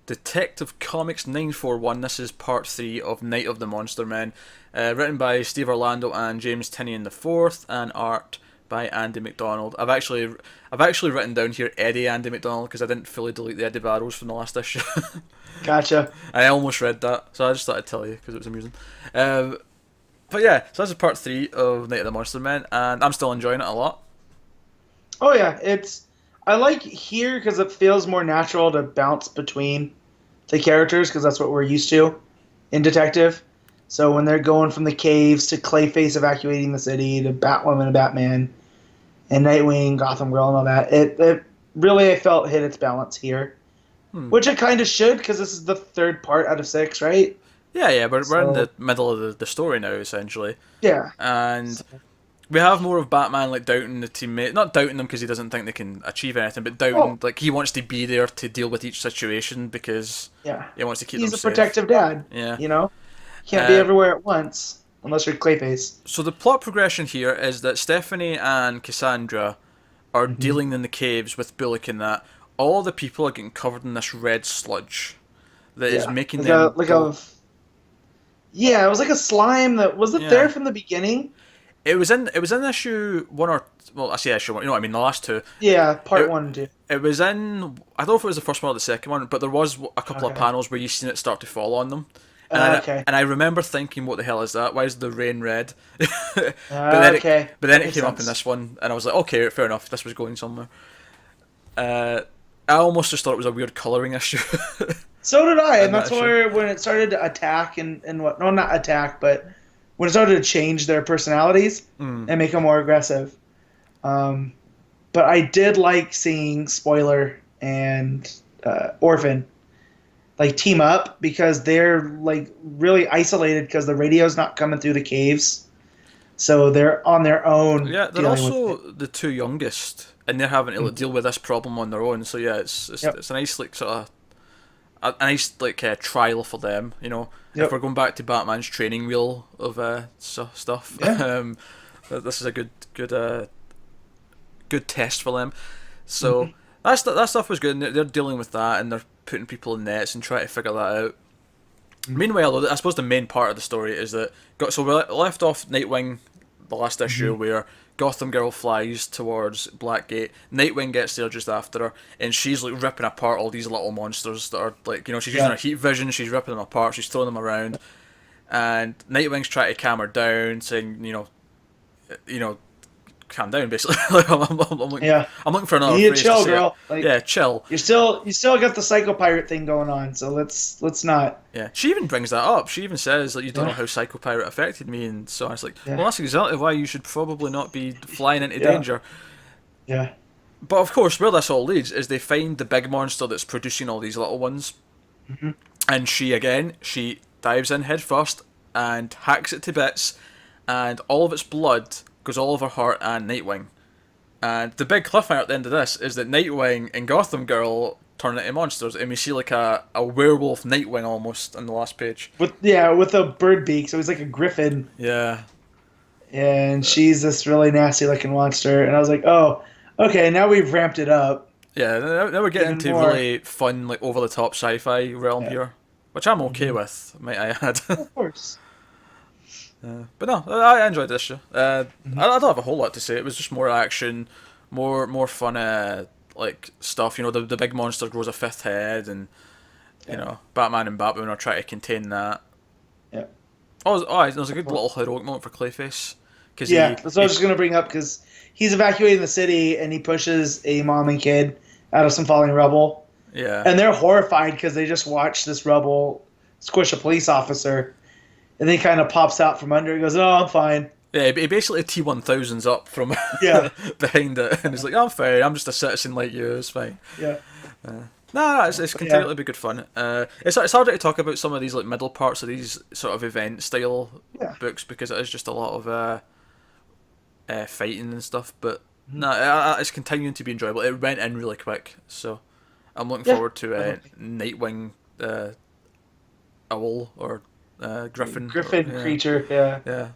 Detective Comics 941. This is part 3 of Night of the Monster Men. Written by Steve Orlando and James Tynion IV, and art by Andy McDonald. I've actually written down here Eddie Andy McDonald because I didn't fully delete the Eddie Barrows from the last issue. Gotcha. I almost read that, so I just thought I'd tell you because it was amusing. But yeah, so this is part 3 of Night of the Monster Men, and I'm still enjoying it a lot. Oh yeah, I like here because it feels more natural to bounce between the characters because that's what we're used to in Detective. So when they're going from the caves to Clayface evacuating the city to Batwoman and Batman and Nightwing, Gotham Girl and all that, it really I felt hit its balance here, which it kind of should because this is the third part out of 6, right? Yeah, we're in the middle of the story now, essentially. Yeah. And we have more of Batman like doubting the teammate, not doubting them because he doesn't think they can achieve anything, but doubting like he wants to be there to deal with each situation because he wants to keep them safe. He's a protective dad. Yeah. You know? Can't be everywhere at once unless you're Clayface. So the plot progression here is that Stephanie and Cassandra are dealing in the caves with Bullock and that. All the people are getting covered in this red sludge that is making them... Yeah, it was like a slime that... Was it there from the beginning? It was in issue 1 or... Well, I say issue 1, you know what I mean, the last 2. Yeah, part 1 and 2. It was in... I don't know if it was the first one or the second one, but there was a couple of panels where you seen it start to fall on them. And I remember thinking, what the hell is that? Why is the rain red? But then it came up in this one, and I was like, okay, fair enough, this was going somewhere. I almost just thought it was a weird colouring issue. So did I, and that's where when it started to attack and what... No, not attack, but when it started to change their personalities and make them more aggressive. But I did like seeing Spoiler and Orphan like team up because they're like really isolated because the radio's not coming through the caves, so they're on their own. Yeah, they're also the 2 youngest, and they're having to deal with this problem on their own. So yeah, it's a nice like sort of a nice like trial for them. You know, if we're going back to Batman's training wheel of stuff, this is a good test for them. So that stuff was good. And they're dealing with that, and they're putting people in nets and trying to figure that out. Meanwhile, I suppose the main part of the story is that so we left off Nightwing, the last issue, where Gotham Girl flies towards Blackgate. Nightwing gets there just after her, and she's like ripping apart all these little monsters that are like, you know, she's using her heat vision, she's ripping them apart, she's throwing them around, and Nightwing's trying to calm her down, saying, you know, calm down, basically. Like, I'm looking for another phrase chill, to say girl. Like, yeah, chill. You still got the Psycho Pirate thing going on, so let's not. Yeah, she even brings that up. She even says, like, you don't know how Psycho Pirate affected me, and so I was like, well, that's exactly why you should probably not be flying into danger. Yeah. But of course, where this all leads is they find the big monster that's producing all these little ones, and she dives in head first and hacks it to bits, and all of its blood goes all over her and Nightwing. And the big cliffhanger at the end of this is that Nightwing and Gotham Girl turn into monsters, and we see like a werewolf Nightwing almost on the last page. With a bird beak, so he's like a griffin. Yeah. And she's this really nasty looking monster, and I was like, oh, okay, now we've ramped it up. Yeah, now we're getting into really fun, like over the top sci-fi realm here, which I'm okay with, might I add. Of course. But no, I enjoyed this show. I don't have a whole lot to say. It was just more action, more fun, like stuff. You know, the big monster grows a 5th head, and you know, Batman and Batwoman are trying to contain that. Yeah. There's a good little heroic moment for Clayface. That's what I was just gonna bring up because he's evacuating the city and he pushes a mom and kid out of some falling rubble. Yeah. And they're horrified because they just watched this rubble squish a police officer. And then he kind of pops out from under and goes, "Oh, I'm fine." Yeah, he basically T-1000s up from behind it, and he's like, "I'm fine. I'm just a citizen like you. It's fine." Yeah. It's continuing to be good fun. It's harder to talk about some of these like middle parts of these sort of event style books because it is just a lot of fighting and stuff. But it's continuing to be enjoyable. It went in really quick, so I'm looking forward to Nightwing, Owl or. Griffin creature, yeah.